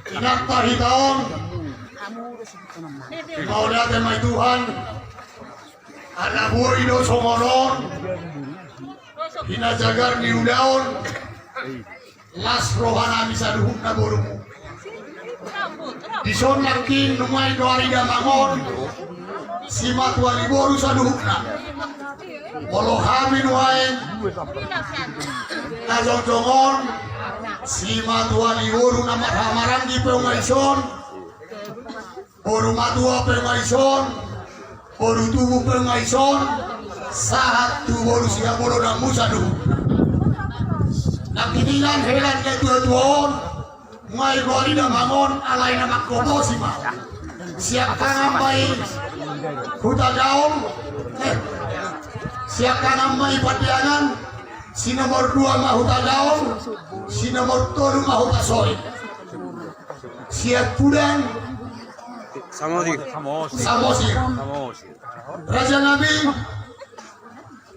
Kinaktahitan Maulat ay may Tuhan Alabuhay no sumonon Hinajagar ni udaon Las rohanami sa luhuk na borumo Dison lakin numay doari damangon Si matwali boru sa luhuk na Walohami nuain Najong-jongon Si matwali boru na mathamaranggi pengaison Boru matua pengaison Boru tubuh pengaison Sahat tu boru siya boru na musadu Nakinilan helan kay tuwa-tuwaon Ngay gori na mangon alay na magkobo si ma Siya ka nga may hutagaon Siya ka nga may patianan Si nomor 2 mahutagaon Si nomor 3 mahutasoy Siya pudang Samosir. Raja Nabi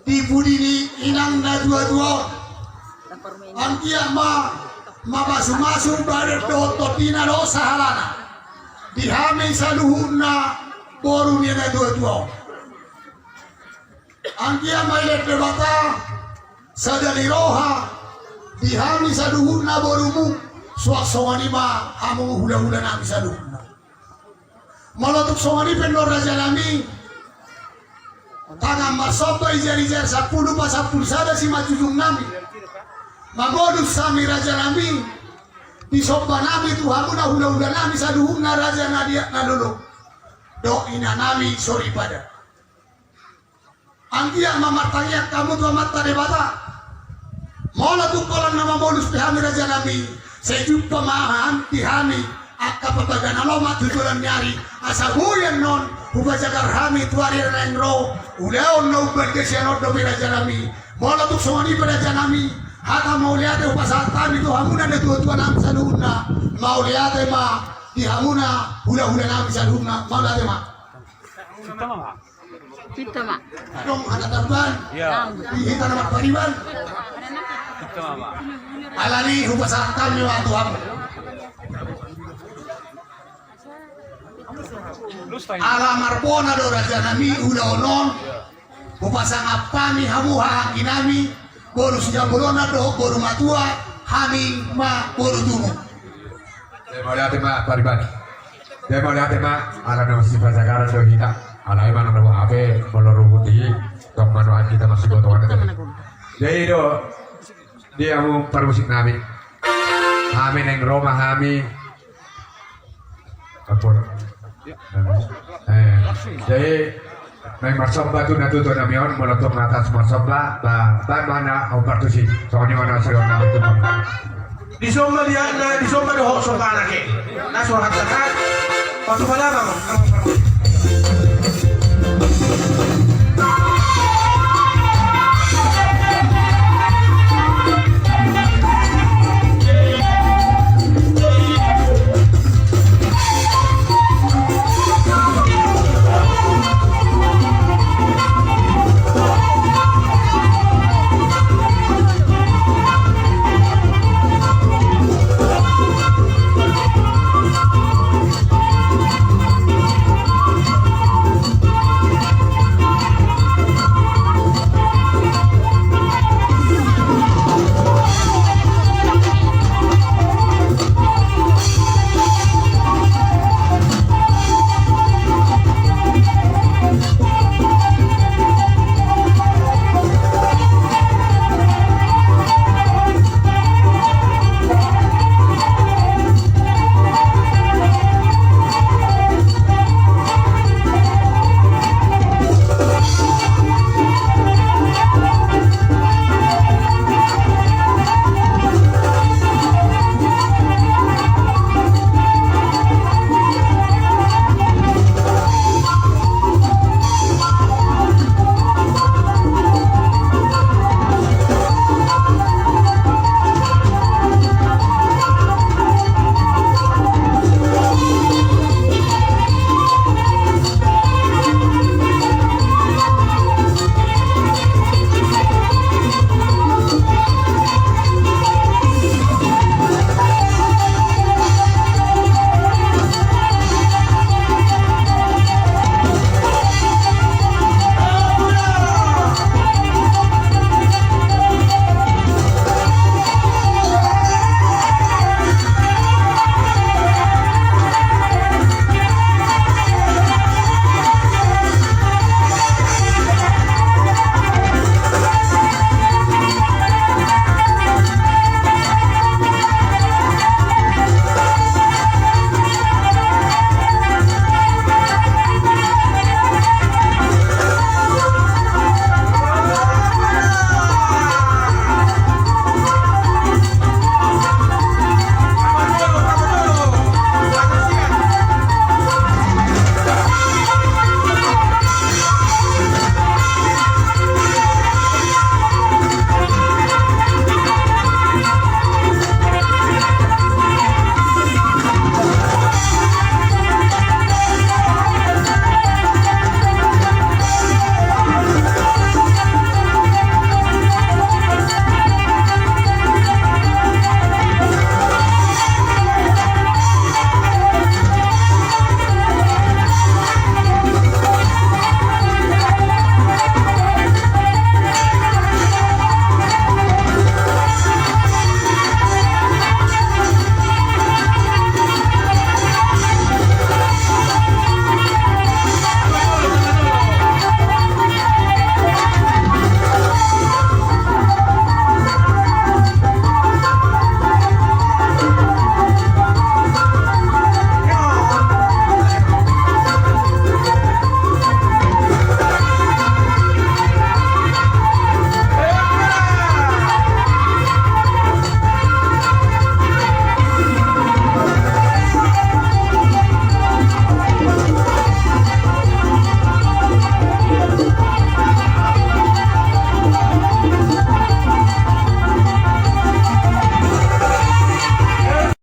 Dipudini inang na dua-dua Angkia mabasu-masu barir totina do sahalana Dihami saluhuna boru niya na dua-dua Angkia mailet debata Sadali roha Dihami saluhuna borumu Suak-suak ma Hamu hula-hula nami saluhuna Malotuk songani pendor Raja Nami Tangan masoba ijar-ijar 10 pa 10 sada si majujung nami Magodus sami Raja Nami Di soba nami Tuhamu na hula-hula nami saduhung na Raja Nadia na lulu Do'ina nami sorry pada Angkia mamatangyak kamu tu mata debata Malotuk kolang nama modus pihami Raja Nami Sejumpa mahan pihami Akka patagan alomat tujuan nyari asa huyan non Hubajakar hami tuari nengro uleon no berkesianot do biraja nami bola tu somani biraja nami hata mauliate upasat kami tu hamuna de tu tuan am saluna mauliate ma di hamuna hula nami saluna mauliate ma Kita mak. dong anak tarban Ya. di hita nama pariban Kita mama. alani upasat kami wa tu ham ala marbona do raja nami ula onon upasang apami hamu haki nami boru sujambolona do boru matua hami ma boru tumu Demoliate ma pariban. Demoliate ma ala no si pasagara do hita. Ala iman no abe molorubuti tong manuan kita masih gotoan itu. Jadi do dia mau permusik nami. Kami neng Roma kami. Apa? Jadi neng marsomba tu natu tu namion molotok atas marsomba ba mana au partusi. Soalnya mana sering nama tu Di somba dia di somba do hok somba anake. Na so haksakan. Patu pala bang.